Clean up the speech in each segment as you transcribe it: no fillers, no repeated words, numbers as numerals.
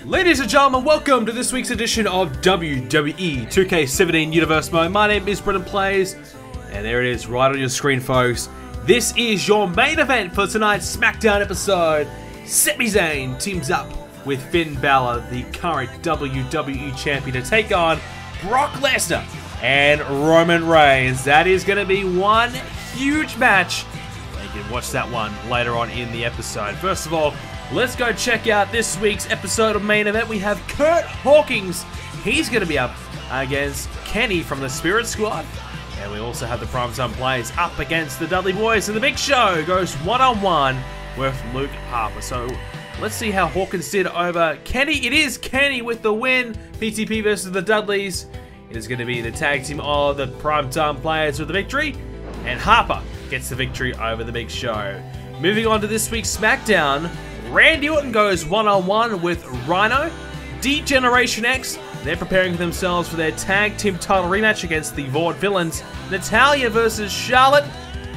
Ladies and gentlemen, welcome to this week's edition of WWE 2k17 Universe Mode. My name is BrendenPlayz, and there it is right on your screen, folks. This is your main event for tonight's Smackdown episode. Sami Zayn teams up with Finn Balor, the current WWE Champion, to take on Brock Lesnar and Roman Reigns. That is going to be one huge match. You can watch that one later on in the episode. First of all, let's go check out this week's episode of Main Event. We have Kurt Hawkins. He's going to be up against Kenny from the Spirit Squad. And we also have the Primetime Players up against the Dudley Boys. And the Big Show goes one-on-one with Luke Harper. So let's see how Hawkins did over Kenny. It is Kenny with the win. PTP versus the Dudleys. It is going to be the tag team of the Primetime Players with the victory. And Harper gets the victory over the Big Show. Moving on to this week's Smackdown. Randy Orton goes one-on-one with Rhino. D-Generation X, they're preparing themselves for their tag team title rematch against the Vaudevillains. Natalia versus Charlotte.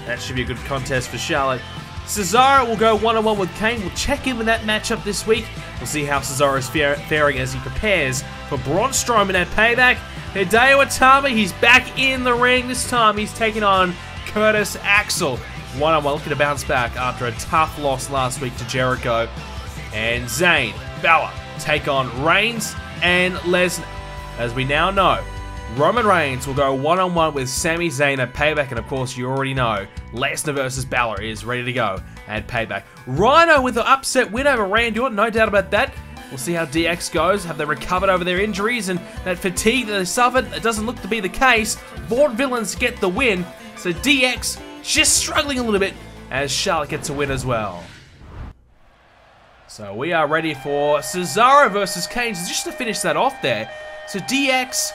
That should be a good contest for Charlotte. Cesaro will go one-on-one with Kane. We'll check in with that matchup this week. We'll see how Cesaro is faring as he prepares for Braun Strowman at Payback. Hideo Itami, he's back in the ring. This time he's taking on Curtis Axel. One-on-one, looking to bounce back after a tough loss last week to Jericho. And Zayn, Balor take on Reigns and Lesnar. As we now know, Roman Reigns will go one-on-one with Sami Zayn at Payback. And of course, you already know, Lesnar versus Balor is ready to go at Payback. Rhino with the upset win over Randy Orton, no doubt about that. We'll see how DX goes. Have they recovered over their injuries and that fatigue that they suffered? It doesn't look to be the case. Vaudevillains get the win. So DX just struggling a little bit as Charlotte gets a win as well. So we are ready for Cesaro versus Kane. So just to finish that off there. So DX,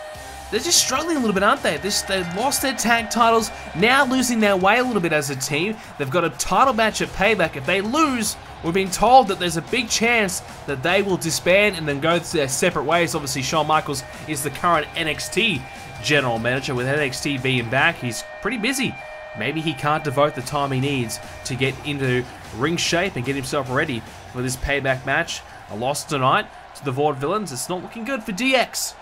they're just struggling a little bit, aren't they? They've lost their tag titles, now losing their way a little bit as a team. They've got a title match at Payback. If they lose, we're being told that there's a big chance that they will disband and then go their separate ways. Obviously, Shawn Michaels is the current NXT general manager. With NXT being back, he's pretty busy. Maybe he can't devote the time he needs to get into ring shape and get himself ready for this Payback match. A loss tonight to the Vaudevillains. It's not looking good for DX.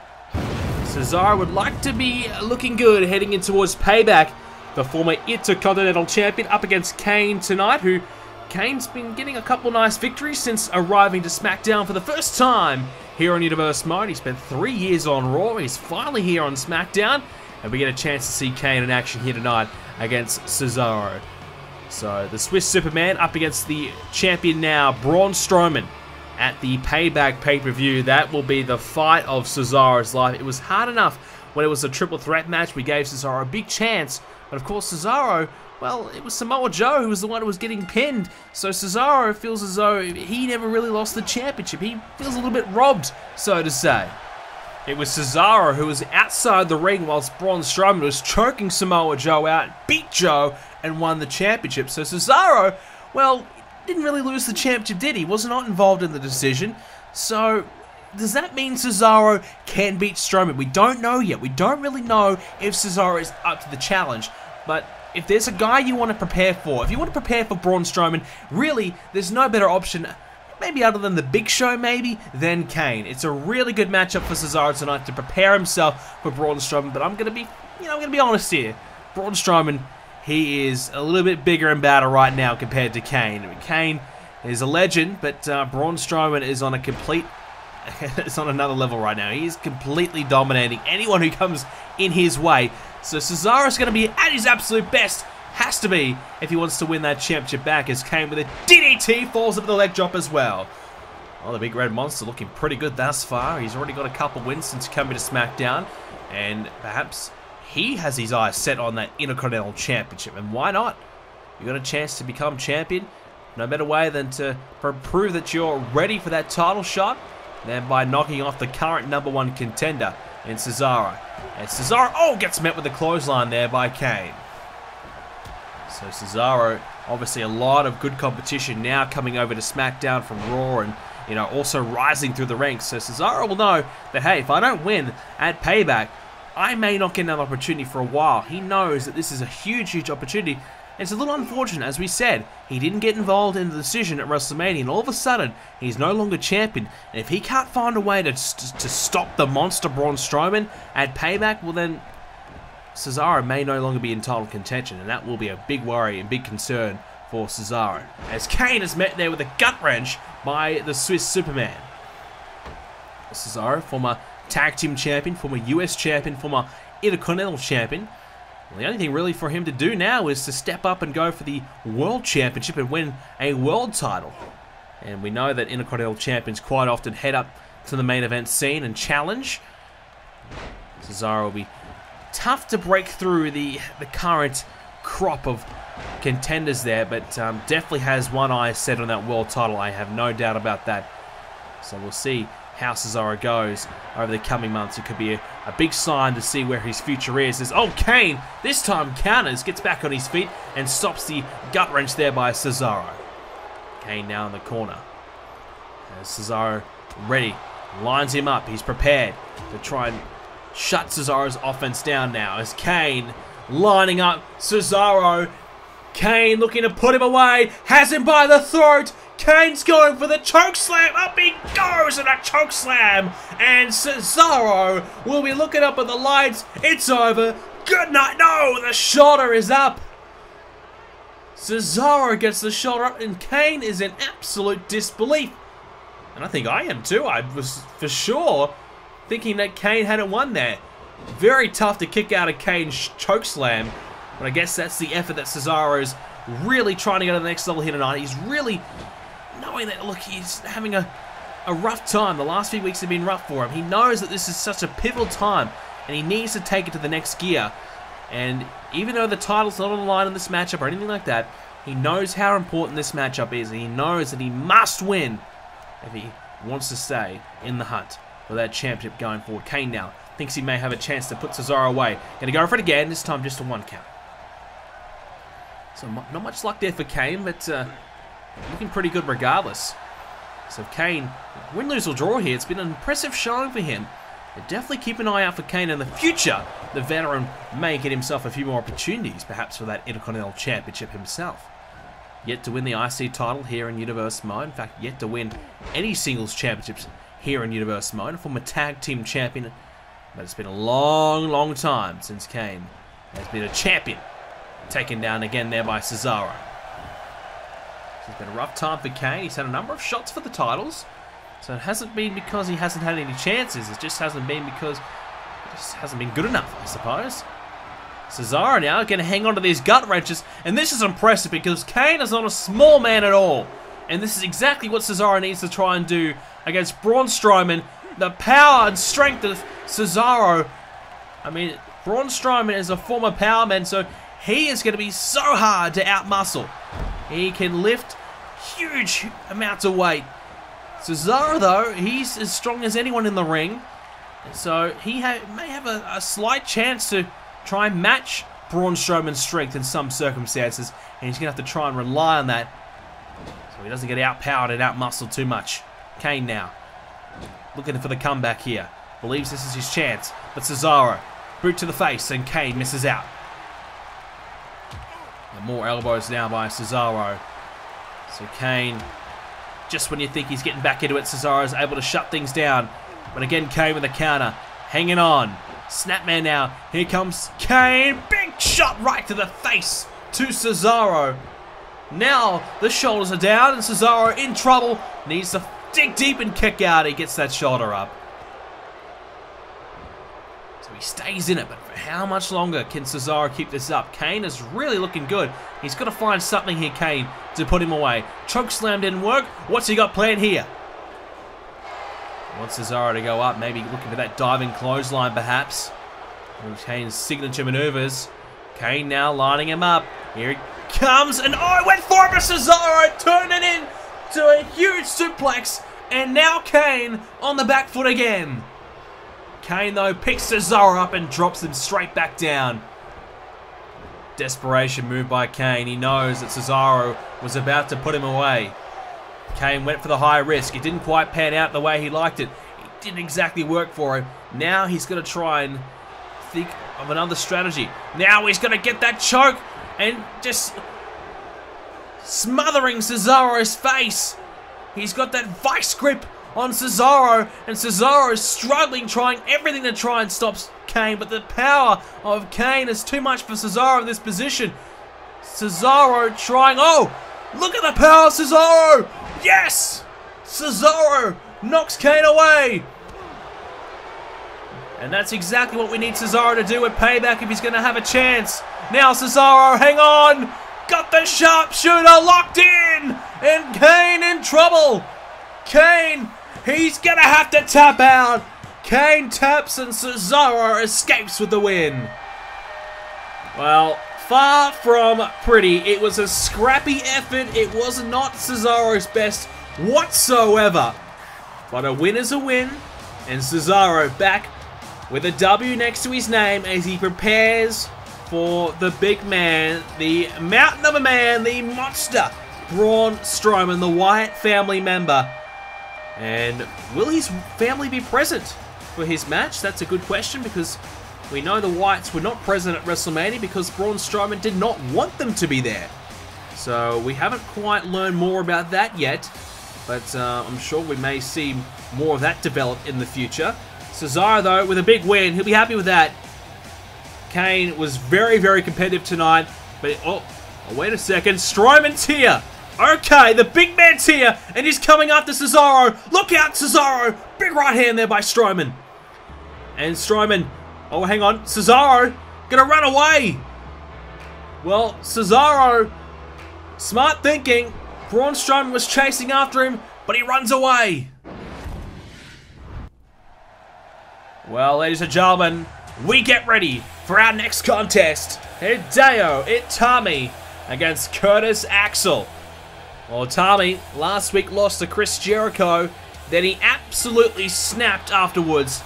Cesaro would like to be looking good heading in towards Payback. The former Intercontinental Champion up against Kane tonight, who Kane's been getting a couple nice victories since arriving to Smackdown for the first time here on Universe Mode. He spent 3 years on Raw. He's finally here on Smackdown. And we get a chance to see Kane in action here tonight against Cesaro. So the Swiss Superman up against the champion now, Braun Strowman, at the Payback pay-per-view. That will be the fight of Cesaro's life. It was hard enough when it was a triple threat match. We gave Cesaro a big chance. But of course Cesaro, well, it was Samoa Joe who was the one who was getting pinned. So Cesaro feels as though he never really lost the championship. He feels a little bit robbed, so to say. It was Cesaro who was outside the ring whilst Braun Strowman was choking Samoa Joe out, beat Joe, and won the championship. So Cesaro, well, didn't really lose the championship, did he? Was not involved in the decision. So does that mean Cesaro can beat Strowman? We don't know yet. We don't really know if Cesaro is up to the challenge. But if there's a guy you want to prepare for, if you want to prepare for Braun Strowman, really, there's no better option, maybe other than the Big Show, maybe, than Kane. It's a really good matchup for Cesaro tonight to prepare himself for Braun Strowman. But I'm gonna be honest here. Braun Strowman, he is a little bit bigger and badder right now compared to Kane. I mean, Kane is a legend, but Braun Strowman is on a complete, it's on another level right now. He is completely dominating anyone who comes in his way. So Cesaro's gonna be at his absolute best. Has to be if he wants to win that championship back, as Kane with a DDT falls over the leg drop as well. Oh, the Big Red Monster looking pretty good thus far. He's already got a couple wins since coming to Smackdown, and perhaps he has his eyes set on that Intercontinental Championship, and why not? You got a chance to become champion. No better way than to prove that you're ready for that title shot than by knocking off the current #1 contender in Cesaro. And Cesaro, oh, gets met with a clothesline there by Kane. So Cesaro, obviously a lot of good competition now coming over to SmackDown from Raw and, you know, also rising through the ranks. So Cesaro will know that, hey, if I don't win at Payback, I may not get another opportunity for a while. He knows that this is a huge, huge opportunity. It's a little unfortunate, as we said, he didn't get involved in the decision at WrestleMania, and all of a sudden, he's no longer champion. And if he can't find a way to stop the monster Braun Strowman at Payback, well then, Cesaro may no longer be in title contention, and that will be a big worry and big concern for Cesaro. As Kane is met there with a gut wrench by the Swiss Superman. Cesaro, former Tag Team Champion, former US Champion, former Intercontinental Champion. Well, the only thing really for him to do now is to step up and go for the World Championship and win a world title. And we know that Intercontinental Champions quite often head up to the main event scene and challenge. Cesaro will be tough to break through the current crop of contenders there, but definitely has one eye set on that world title. I have no doubt about that. So we'll see how Cesaro goes over the coming months. It could be a big sign to see where his future is. Oh, Kane, this time counters, gets back on his feet and stops the gut wrench there by Cesaro. Kane now in the corner. As Cesaro ready, lines him up. He's prepared to try and shut Cesaro's offense down now. As Kane lining up Cesaro. Kane looking to put him away. Has him by the throat. Kane's going for the choke slam. Up he goes in a choke slam. And Cesaro will be looking up at the lights. It's over. Good night. No, the shoulder is up. Cesaro gets the shoulder up and Kane is in absolute disbelief. And I think I am too. I was for sure thinking that Kane hadn't won there. Very tough to kick out of Kane's choke slam. But I guess that's the effort that Cesaro is really trying to go to the next level here tonight. He's really knowing that, look, he's having a rough time. The last few weeks have been rough for him. He knows that this is such a pivotal time, and he needs to take it to the next gear. And even though the title's not on the line in this matchup or anything like that, he knows how important this matchup is, and he knows that he must win if he wants to stay in the hunt for that championship going forward. Kane now thinks he may have a chance to put Cesaro away. Gonna go for it again, this time just a 1 count. So not much luck there for Kane, but looking pretty good regardless. So Kane, win, lose or draw here, it's been an impressive showing for him. But definitely keep an eye out for Kane in the future. The veteran may get himself a few more opportunities, perhaps for that Intercontinental Championship himself. Yet to win the IC title here in Universe Mode. In fact, yet to win any singles championships here in Universe Mode. Former Tag Team Champion. But it's been a long, long time since Kane has been a champion. Taken down again there by Cesaro. It's been a rough time for Kane. He's had a number of shots for the titles. So it hasn't been because he hasn't had any chances. It just hasn't been because it just hasn't been good enough, I suppose. Cesaro now going to hang on to these gut wrenches. And this is impressive because Kane is not a small man at all. And this is exactly what Cesaro needs to try and do against Braun Strowman. The power and strength of Cesaro. I mean, Braun Strowman is a former power man, so he is going to be so hard to outmuscle. He can lift huge amounts of weight. Cesaro, though, he's as strong as anyone in the ring. So he may have a slight chance to try and match Braun Strowman's strength in some circumstances. And he's going to have to try and rely on that so he doesn't get outpowered and outmuscled too much. Kane now looking for the comeback here. Believes this is his chance. But Cesaro, boot to the face, and Kane misses out. And more elbows now by Cesaro. So Kane, just when you think he's getting back into it, Cesaro is able to shut things down. But again, Kane with a counter. Hanging on. Snapman now. Here comes Kane. Big shot right to the face to Cesaro. Now the shoulders are down and Cesaro in trouble. Needs to dig deep and kick out. He gets that shoulder up. So he stays in it, but for how much longer can Cesaro keep this up? Kane is really looking good. He's got to find something here, Kane, to put him away. Chokeslam didn't work. What's he got planned here? Wants Cesaro to go up, maybe looking for that diving clothesline perhaps. Kane's signature maneuvers. Kane now lining him up. Here he comes, and oh, he went for it, but Cesaro turned it into a huge suplex, and now Kane on the back foot again. Kane, though, picks Cesaro up and drops him straight back down. Desperation move by Kane. He knows that Cesaro was about to put him away. Kane went for the high risk. It didn't quite pan out the way he liked it. It didn't exactly work for him. Now he's going to try and think of another strategy. Now he's going to get that choke and just smothering Cesaro's face. He's got that vice grip on Cesaro, and Cesaro is struggling, trying everything to try and stop Kane, but the power of Kane is too much for Cesaro in this position. Cesaro trying, oh, look at the power of Cesaro! Yes! Cesaro knocks Kane away! And that's exactly what we need Cesaro to do at Payback if he's going to have a chance. Now Cesaro, hang on! Got the sharpshooter locked in! And Kane in trouble! Kane, he's going to have to tap out! Kane taps and Cesaro escapes with the win. Well, far from pretty. It was a scrappy effort. It was not Cesaro's best whatsoever. But a win is a win. And Cesaro back with a W next to his name as he prepares for the big man, the mountain of a man, the monster, Braun Strowman, the Wyatt family member. And will his family be present for his match? That's a good question, because we know the Wyatts were not present at WrestleMania because Braun Strowman did not want them to be there. So we haven't quite learned more about that yet, but I'm sure we may see more of that develop in the future. Cesaro, though, with a big win. He'll be happy with that. Kane was very, very competitive tonight, but oh, wait a second. Strowman's here. Okay, the big man's here, and he's coming after Cesaro. Look out, Cesaro. Big right hand there by Strowman. And Strowman, oh, hang on. Cesaro gonna run away. Well, Cesaro, smart thinking. Braun Strowman was chasing after him, but he runs away. Well, ladies and gentlemen, we get ready for our next contest. Hideo Itami against Curtis Axel. Well, Itami last week lost to Chris Jericho. Then he absolutely snapped afterwards,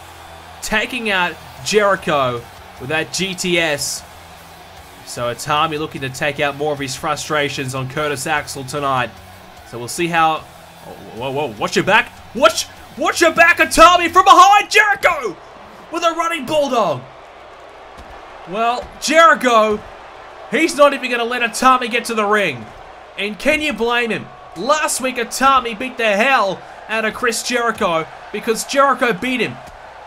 taking out Jericho with that GTS. So Itami looking to take out more of his frustrations on Curtis Axel tonight. So we'll see how... Whoa, whoa, watch your back. Watch your back, Itami, from behind Jericho with a running bulldog. Well, Jericho, he's not even going to let Itami get to the ring. And can you blame him? Last week, Itami beat the hell out of Chris Jericho because Jericho beat him.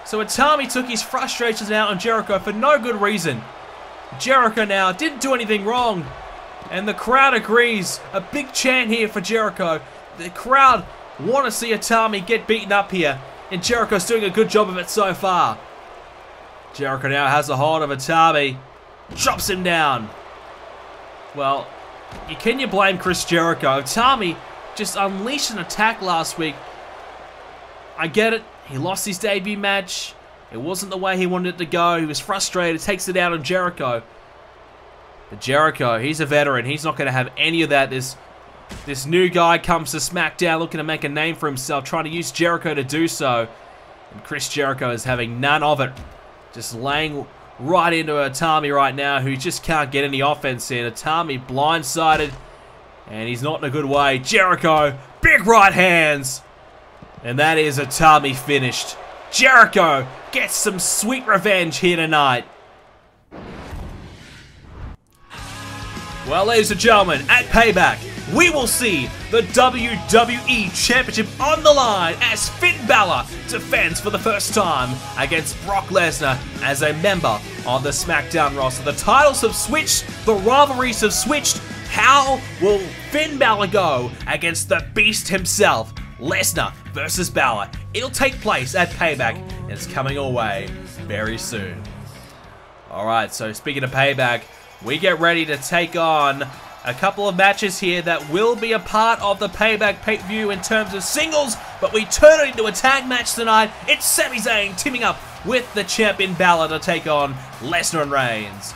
So Itami took his frustrations out on Jericho for no good reason. Jericho now didn't do anything wrong. And the crowd agrees. A big chant here for Jericho. The crowd want to see Itami get beaten up here. And Jericho's doing a good job of it so far. Jericho now has a hold of Itami. Drops him down. Well, can you blame Chris Jericho? Itami just unleashed an attack last week. I get it. He lost his debut match. It wasn't the way he wanted it to go. He was frustrated. Takes it out on Jericho. But Jericho, he's a veteran. He's not going to have any of that. This new guy comes to Smackdown looking to make a name for himself, trying to use Jericho to do so. And Chris Jericho is having none of it. Just laying right into Itami right now, who just can't get any offense in. Itami blindsided, and he's not in a good way. Jericho, big right hands. And that is Itami finished. Jericho gets some sweet revenge here tonight. Well, ladies and gentlemen, at Payback, we will see the WWE Championship on the line as Finn Balor defends for the first time against Brock Lesnar as a member of the Smackdown roster. The titles have switched, the rivalries have switched. How will Finn Balor go against the Beast himself? Lesnar versus Balor. It'll take place at Payback, and it's coming our way very soon. Alright, so speaking of Payback, we get ready to take on a couple of matches here that will be a part of the Payback pay-per-view in terms of singles, but we turn it into a tag match tonight. It's Sami Zayn teaming up with the champion Balor to take on Lesnar and Reigns.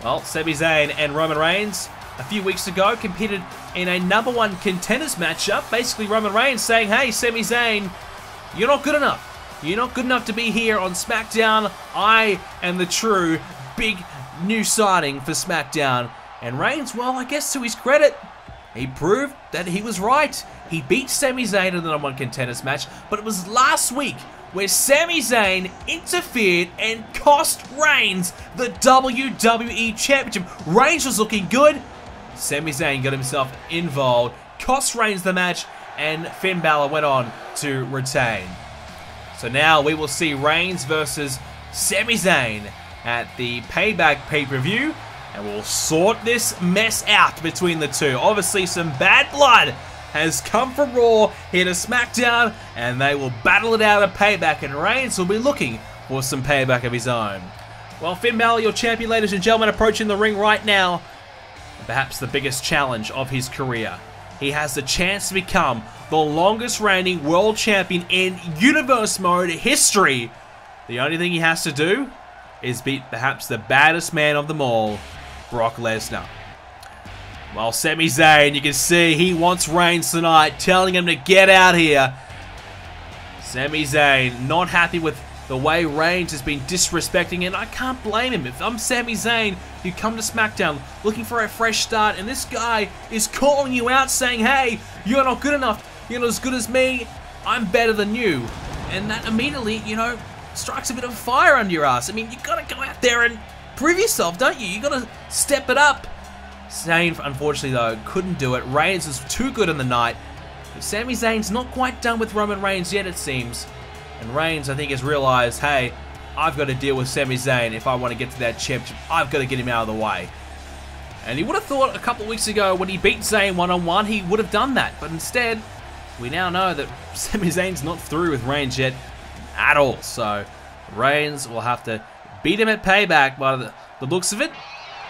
Well, Sami Zayn and Roman Reigns a few weeks ago competed in a #1 contenders matchup. Basically, Roman Reigns saying, hey, Sami Zayn, you're not good enough. You're not good enough to be here on SmackDown. I am the true big new signing for SmackDown. And Reigns, well, I guess to his credit, he proved that he was right. He beat Sami Zayn in the #1 Contenders match, but it was last week where Sami Zayn interfered and cost Reigns the WWE Championship. Reigns was looking good. Sami Zayn got himself involved, cost Reigns the match, and Finn Balor went on to retain. So now we will see Reigns versus Sami Zayn at the Payback PPV, and we'll sort this mess out between the two. Obviously, some bad blood has come from Raw here to SmackDown, and they will battle it out at Payback, and Reigns will be looking for some payback of his own. Well, Finn Balor, your champion, ladies and gentlemen, approaching the ring right now. Perhaps the biggest challenge of his career. He has the chance to become the longest reigning world champion in Universe Mode history. The only thing he has to do is beat perhaps the baddest man of them all, Brock Lesnar. Well, Sami Zayn, you can see he wants Reigns tonight, telling him to get out here. Sami Zayn not happy with the way Reigns has been disrespecting, and I can't blame him. If I'm Sami Zayn, you come to SmackDown looking for a fresh start, and this guy is calling you out saying, hey, you're not good enough, you're not as good as me, I'm better than you. And that immediately, you know, strikes a bit of fire under your ass. I mean, you gotta go out there and prove yourself, don't you? You gotta step it up. Zayn, unfortunately though, couldn't do it. Reigns was too good in the night. But Sami Zayn's not quite done with Roman Reigns yet, it seems. And Reigns, I think, has realized, hey, I've got to deal with Sami Zayn if I want to get to that championship. I've got to get him out of the way. And he would have thought a couple of weeks ago when he beat Zayn one-on-one, he would have done that. But instead, we now know that Sami Zayn's not through with Reigns yet at all. So Reigns will have to beat him at Payback by the looks of it,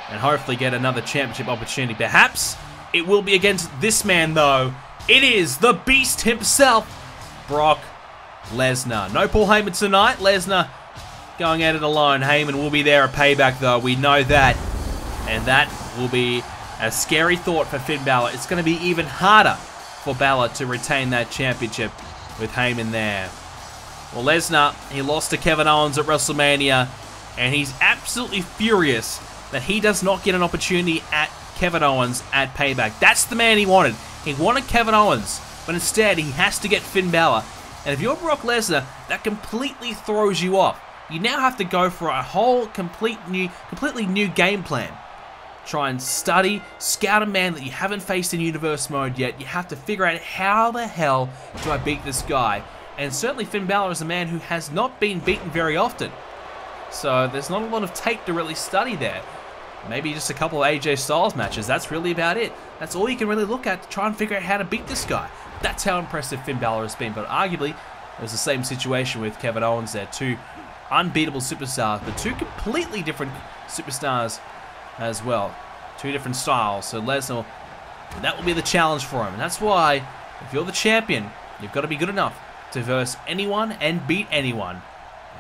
and hopefully get another championship opportunity. Perhaps it will be against this man, though. It is the Beast himself, Brock Lesnar. No Paul Heyman tonight. Lesnar going at it alone. Heyman will be there at Payback, though. We know that. And that will be a scary thought for Finn Balor. It's going to be even harder for Balor to retain that championship with Heyman there. Well, Lesnar, he lost to Kevin Owens at WrestleMania, and he's absolutely furious that he does not get an opportunity at Kevin Owens at Payback. That's the man he wanted. He wanted Kevin Owens, but instead he has to get Finn Balor. And if you're Brock Lesnar, that completely throws you off. You now have to go for a whole completely new game plan. Try and study, scout a man that you haven't faced in Universe Mode yet. You have to figure out how the hell do I beat this guy. And certainly Finn Balor is a man who has not been beaten very often. So there's not a lot of tape to really study there. Maybe just a couple of AJ Styles matches. That's really about it. That's all you can really look at to try and figure out how to beat this guy. That's how impressive Finn Balor has been. But arguably, it was the same situation with Kevin Owens there. Two unbeatable superstars, but two completely different superstars as well. Two different styles. So Lesnar, that will be the challenge for him. And that's why, if you're the champion, you've got to be good enough to verse anyone and beat anyone.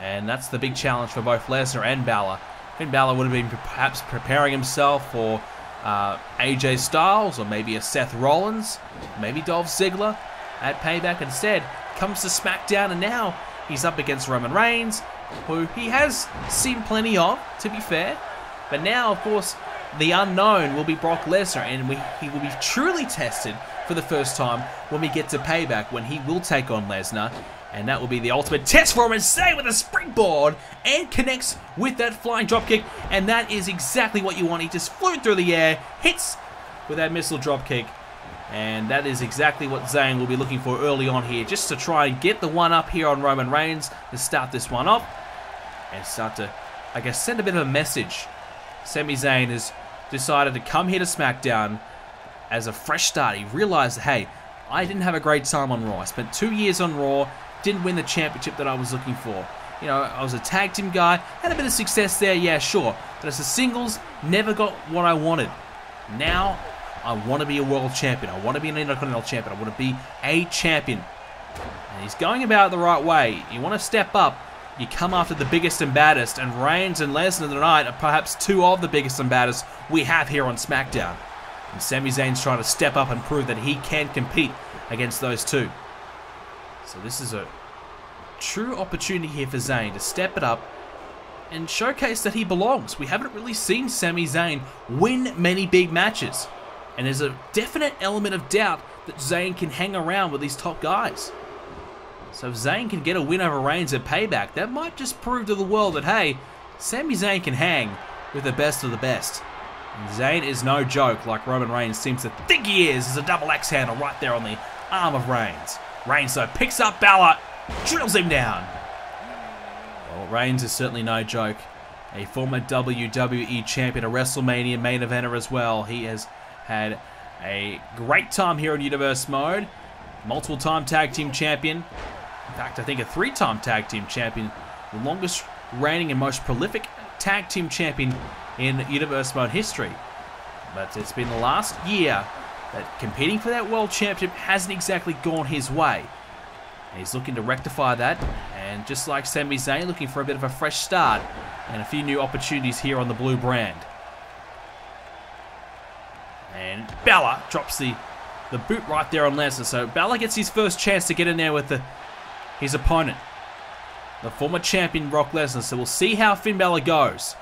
And that's the big challenge for both Lesnar and Balor. Finn Balor would have been perhaps preparing himself for AJ Styles, or maybe a Seth Rollins, maybe Dolph Ziggler at Payback. Instead, comes to SmackDown, and now he's up against Roman Reigns, who he has seen plenty of, to be fair. But now, of course, the unknown will be Brock Lesnar, and he will be truly tested for the first time when we get to Payback, when he will take on Lesnar. And that will be the ultimate test for him, and Zayn with a springboard and connects with that flying dropkick. And that is exactly what you want. He just flew through the air, hits with that missile dropkick. And that is exactly what Zayn will be looking for early on here, just to try and get the one up here on Roman Reigns to start this one off. And start to, I guess, send a bit of a message. Sami Zayn has decided to come here to SmackDown as a fresh start. He realized, hey, I didn't have a great time on Raw. I spent 2 years on Raw. Didn't win the championship that I was looking for. You know, I was a tag team guy, had a bit of success there, yeah, sure. But as a singles, never got what I wanted. Now, I want to be a world champion. I want to be an Intercontinental Champion. I want to be a champion. And he's going about it the right way. You want to step up, you come after the biggest and baddest. And Reigns and Lesnar tonight are perhaps two of the biggest and baddest we have here on SmackDown. And Sami Zayn's trying to step up and prove that he can compete against those two. So this is a true opportunity here for Zayn to step it up and showcase that he belongs. We haven't really seen Sami Zayn win many big matches. And there's a definite element of doubt that Zayn can hang around with these top guys. So if Zayn can get a win over Reigns at Payback, that might just prove to the world that, hey, Sami Zayn can hang with the best of the best. And Zayn is no joke like Roman Reigns seems to think he is. There's a double axe handle right there on the arm of Reigns. Reigns, though, picks up Balor, drills him down. Well, Reigns is certainly no joke. A former WWE Champion, a WrestleMania main eventer as well. He has had a great time here in Universe Mode. Multiple-time Tag Team Champion. In fact, I think a 3-time Tag Team Champion. The longest reigning and most prolific Tag Team Champion in Universe Mode history. But it's been the last year that competing for that World Championship hasn't exactly gone his way. And he's looking to rectify that. And just like Sami Zayn, looking for a bit of a fresh start and a few new opportunities here on the blue brand. And Balor drops the boot right there on Lesnar. So Balor gets his first chance to get in there with his opponent, the former champion Brock Lesnar. So we'll see how Finn Balor goes.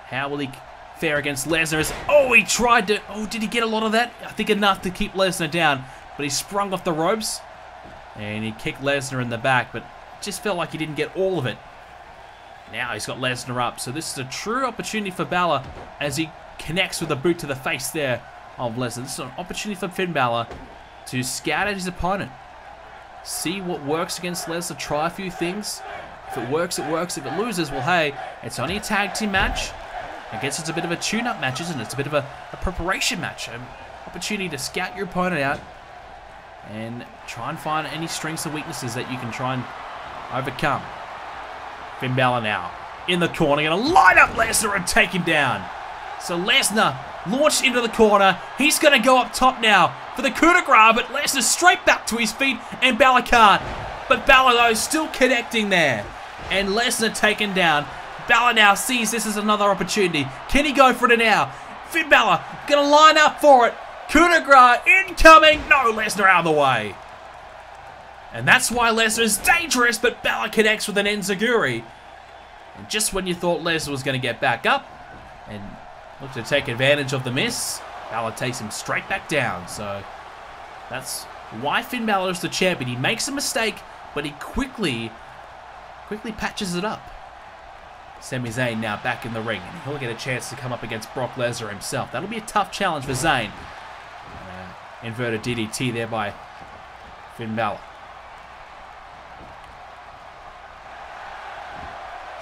How will he fare against Lesnar? Oh, he tried to... Oh, did he get a lot of that? I think enough to keep Lesnar down. But he sprung off the ropes. And he kicked Lesnar in the back. But it just felt like he didn't get all of it. Now he's got Lesnar up. So this is a true opportunity for Balor as he connects with a boot to the face there of Lesnar. This is an opportunity for Finn Balor to scout out his opponent. See what works against Lesnar. Try a few things. If it works, it works. If it loses, well, hey, it's only a tag team match. I guess it's a bit of a tune-up match, isn't it? It's a bit of a preparation match. An opportunity to scout your opponent out and try and find any strengths and weaknesses that you can try and overcome. Finn Balor now in the corner, going to line up Lesnar and take him down. So Lesnar launched into the corner. He's going to go up top now for the coup de grace, but Lesnar straight back to his feet, and Balor can't. But Balor, though, still connecting there. And Lesnar taken down. Balor now sees this as another opportunity. Can he go for it now? Finn Balor going to line up for it. Coup de grace incoming. No, Lesnar out of the way. And that's why Lesnar is dangerous, but Balor connects with an enziguri. And just when you thought Lesnar was going to get back up and look to take advantage of the miss, Balor takes him straight back down. So that's why Finn Balor is the champion. He makes a mistake, but he quickly patches it up. Sami Zayn now back in the ring, and he'll get a chance to come up against Brock Lesnar himself. That'll be a tough challenge for Zayn. Inverted DDT there by Finn Balor.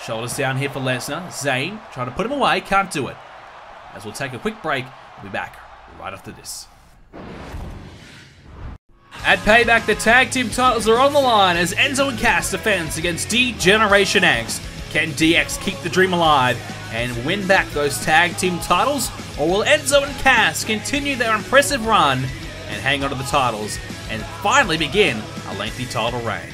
Shoulders down here for Lesnar. Zayn trying to put him away, can't do it. As we'll take a quick break, we'll be back right after this. At Payback, the tag team titles are on the line as Enzo and Cass defends against D-Generation X. Can DX keep the dream alive and win back those tag team titles? Or will Enzo and Cass continue their impressive run and hang on to the titles and finally begin a lengthy title reign?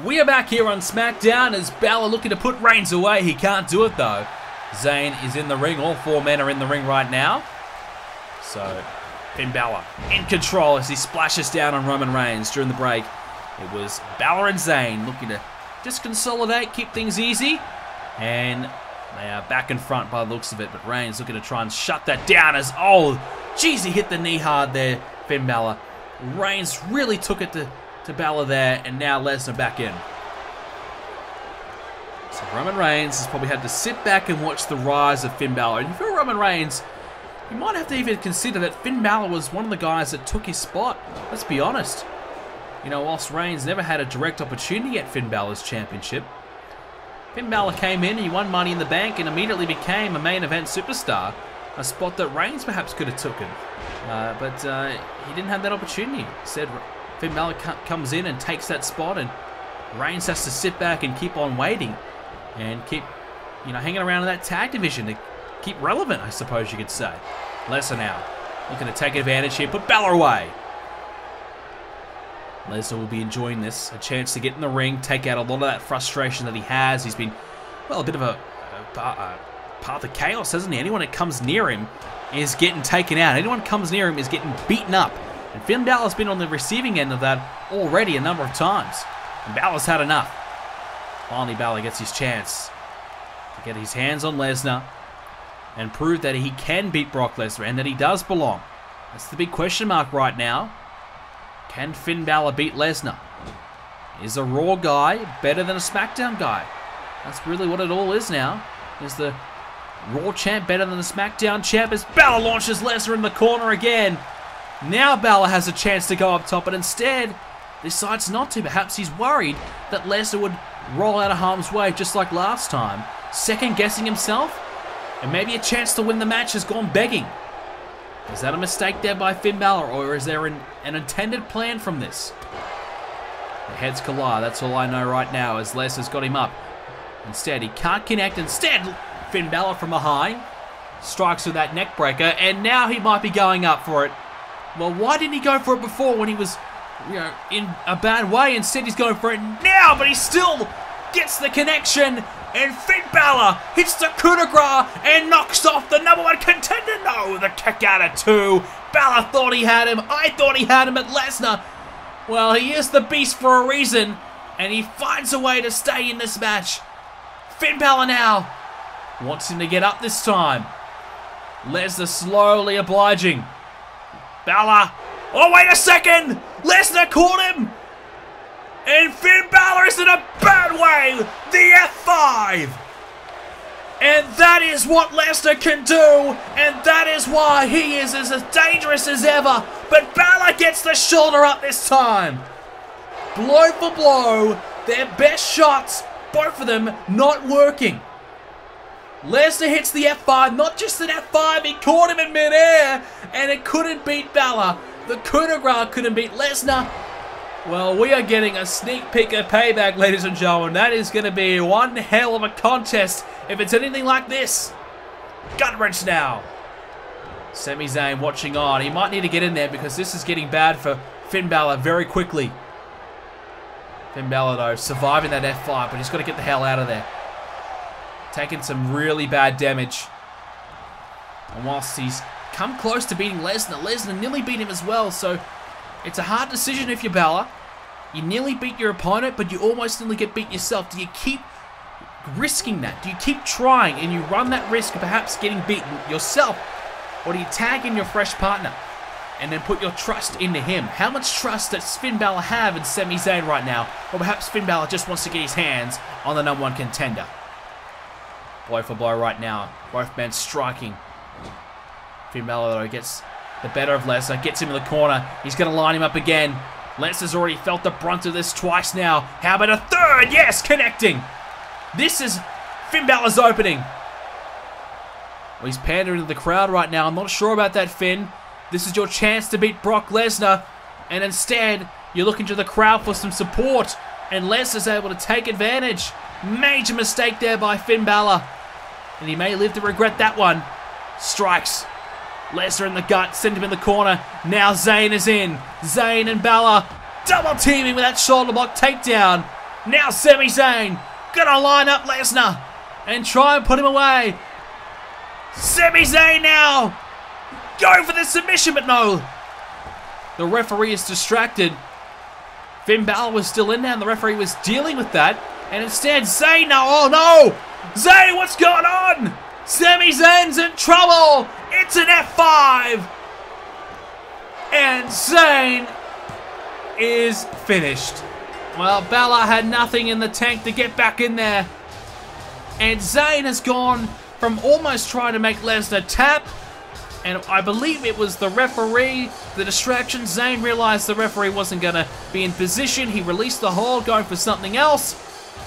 We are back here on Smackdown as Balor looking to put Reigns away. He can't do it though. Zayn is in the ring. All 4 men are in the ring right now. So Finn Balor in control as he splashes down on Roman Reigns during the break. It was Balor and Zayn looking to just consolidate, keep things easy. And they are back in front by the looks of it. But Reigns looking to try and shut that down as, oh, geez, he hit the knee hard there, Finn Balor. Reigns really took it to Balor there, and now Lesnar back in. So Roman Reigns has probably had to sit back and watch the rise of Finn Balor. And if you're Roman Reigns, you might have to even consider that Finn Balor was one of the guys that took his spot. Let's be honest. You know, whilst Reigns never had a direct opportunity at Finn Balor's championship, Finn Balor came in, he won Money in the Bank, and immediately became a main event superstar. A spot that Reigns perhaps could have taken. But he didn't have that opportunity. Instead, Finn Balor comes in and takes that spot, and Reigns has to sit back and keep on waiting and keep, you know, hanging around in that tag division to keep relevant, I suppose you could say. Lesnar now looking to take advantage here, put Balor away. Lesnar will be enjoying this, a chance to get in the ring, take out a lot of that frustration that he has. He's been, well, a bit of a path of chaos, hasn't he? Anyone that comes near him is getting taken out. Anyone that comes near him is getting beaten up. And Finn Balor's been on the receiving end of that already a number of times. And Balor's had enough. Finally, Balor gets his chance to get his hands on Lesnar and prove that he can beat Brock Lesnar and that he does belong. That's the big question mark right now. Can Finn Balor beat Lesnar? Is a Raw guy better than a Smackdown guy? That's really what it all is now. Is the Raw champ better than the Smackdown champ? As Balor launches Lesnar in the corner again. Now Balor has a chance to go up top, but instead decides not to. Perhaps he's worried that Lesnar would roll out of harm's way just like last time. Second guessing himself, and maybe a chance to win the match has gone begging. Is that a mistake there by Finn Balor, or is there an intended plan from this? The heads collide, that's all I know right now, as Lesnar's got him up. Instead, he can't connect. Instead, Finn Balor from behind strikes with that neck breaker, and now he might be going up for it. Well, why didn't he go for it before when he was, in a bad way? Instead, he's going for it now, but he still gets the connection, and Finn Balor hits the coup de grace and knocks off the #1 contender. No, the kick out of two. Balor thought he had him. I thought he had him at Lesnar. Well, he is the beast for a reason, and he finds a way to stay in this match. Finn Balor now wants him to get up this time. Lesnar slowly obliging. Balor. Oh, wait a second! Lesnar caught him! And Finn Balor is in a bad way! The F5! And that is what Lesnar can do, and that is why he is as dangerous as ever. But Balor gets the shoulder up this time. Blow for blow, their best shots, both of them not working. Lesnar hits the F5, not just an F5, he caught him in midair, and it couldn't beat Balor. The coup de grace couldn't beat Lesnar. Well, we are getting a sneak peek of Payback, ladies and gentlemen. That is going to be one hell of a contest if it's anything like this. Gut wrench now. Sami Zayn watching on. He might need to get in there because this is getting bad for Finn Balor very quickly. Finn Balor, though, surviving that F5, but he's got to get the hell out of there. Taking some really bad damage. And whilst he's come close to beating Lesnar, Lesnar nearly beat him as well, so it's a hard decision if you're Balor. You nearly beat your opponent, but you almost nearly get beat yourself. Do you keep risking that? Do you keep trying and you run that risk of perhaps getting beaten yourself? Or do you tag in your fresh partner and then put your trust into him? How much trust does Finn Balor have in Sami Zayn right now? Or perhaps Finn Balor just wants to get his hands on the #1 contender. Blow for blow right now. Both men striking. Finn Balor, though, gets the better of Lesnar, gets him in the corner. He's going to line him up again. Lesnar's already felt the brunt of this twice now. How about a third? Yes, connecting. This is Finn Balor's opening. Well, he's pandering to the crowd right now. I'm not sure about that, Finn. This is your chance to beat Brock Lesnar. And instead, you're looking to the crowd for some support. And Lesnar's able to take advantage. Major mistake there by Finn Balor. And he may live to regret that one. Strikes. Lesnar in the gut, send him in the corner. Now Zayn is in. Zayn and Balor double teaming with that shoulder block takedown. Now Sami Zayn gonna line up Lesnar and try and put him away. Sami Zayn now going for the submission, but no. The referee is distracted. Finn Balor was still in there and the referee was dealing with that. And instead Zayn now, oh no! Zayn, what's going on? Sami Zayn's in trouble! It's an F5! And Zayn is finished. Well, Balor had nothing in the tank to get back in there. And Zayn has gone from almost trying to make Lesnar tap, and I believe it was the referee, the distraction. Zayn realized the referee wasn't going to be in position. He released the hold, going for something else.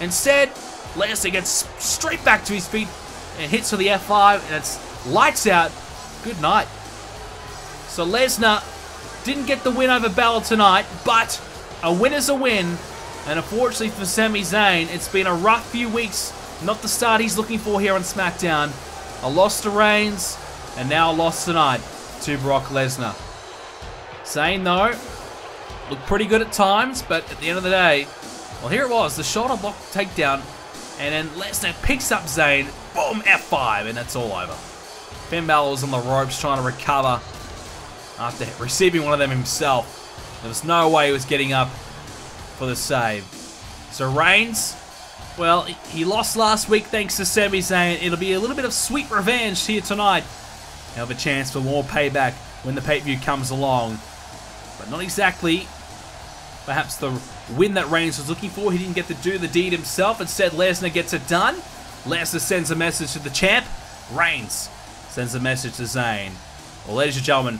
Instead, Lesnar gets straight back to his feet and hits for the F5, and it's lights out. Good night. So Lesnar didn't get the win over Balor tonight, but a win is a win. And unfortunately for Sami Zayn, it's been a rough few weeks. Not the start he's looking for here on Smackdown. A loss to Reigns, and now a loss tonight to Brock Lesnar. Zayn, though, looked pretty good at times, but at the end of the day, well, here it was, the shoulder block takedown, and then Lesnar picks up Zayn, boom, F5, and that's all over. Finn Balor was on the ropes trying to recover. after receiving one of them himself. There was no way he was getting up for the save. So Reigns, well, he lost last week thanks to Sami Zayn. It'll be a little bit of sweet revenge here tonight. He'll have a chance for more payback when the pay-per-view comes along. But not exactly perhaps the win that Reigns was looking for. He didn't get to do the deed himself. Instead, Lesnar gets it done. Lesnar sends a message to the champ. Reigns sends a message to Zayn. Well, ladies and gentlemen,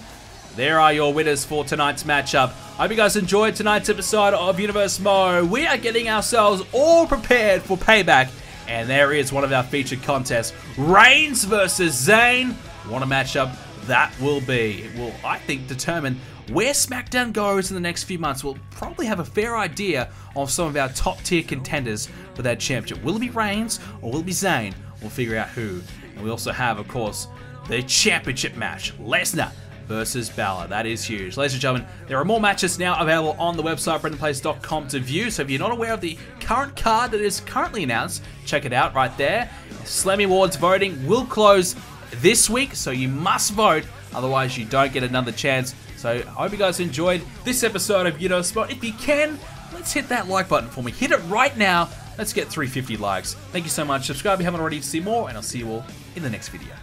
there are your winners for tonight's matchup. I hope you guys enjoyed tonight's episode of Universe Mo. We are getting ourselves all prepared for Payback. And there is one of our featured contests. Reigns versus Zayn. What a matchup that will be. It will, I think, determine where Smackdown goes in the next few months. We'll probably have a fair idea of some of our top tier contenders for that championship. Will it be Reigns or will it be Zayn? We'll figure out who. And we also have, of course, the championship match. Lesnar versus Balor. That is huge. Ladies and gentlemen, there are more matches now available on the website, BrendenPlayz.com, to view. So if you're not aware of the current card that is currently announced, check it out right there. Slammy Awards voting will close this week, so you must vote. Otherwise, you don't get another chance. So I hope you guys enjoyed this episode of Universe Mo. If you can, let's hit that like button for me. Hit it right now. Let's get 350 likes. Thank you so much. Subscribe if you haven't already to see more, and I'll see you all in the next video.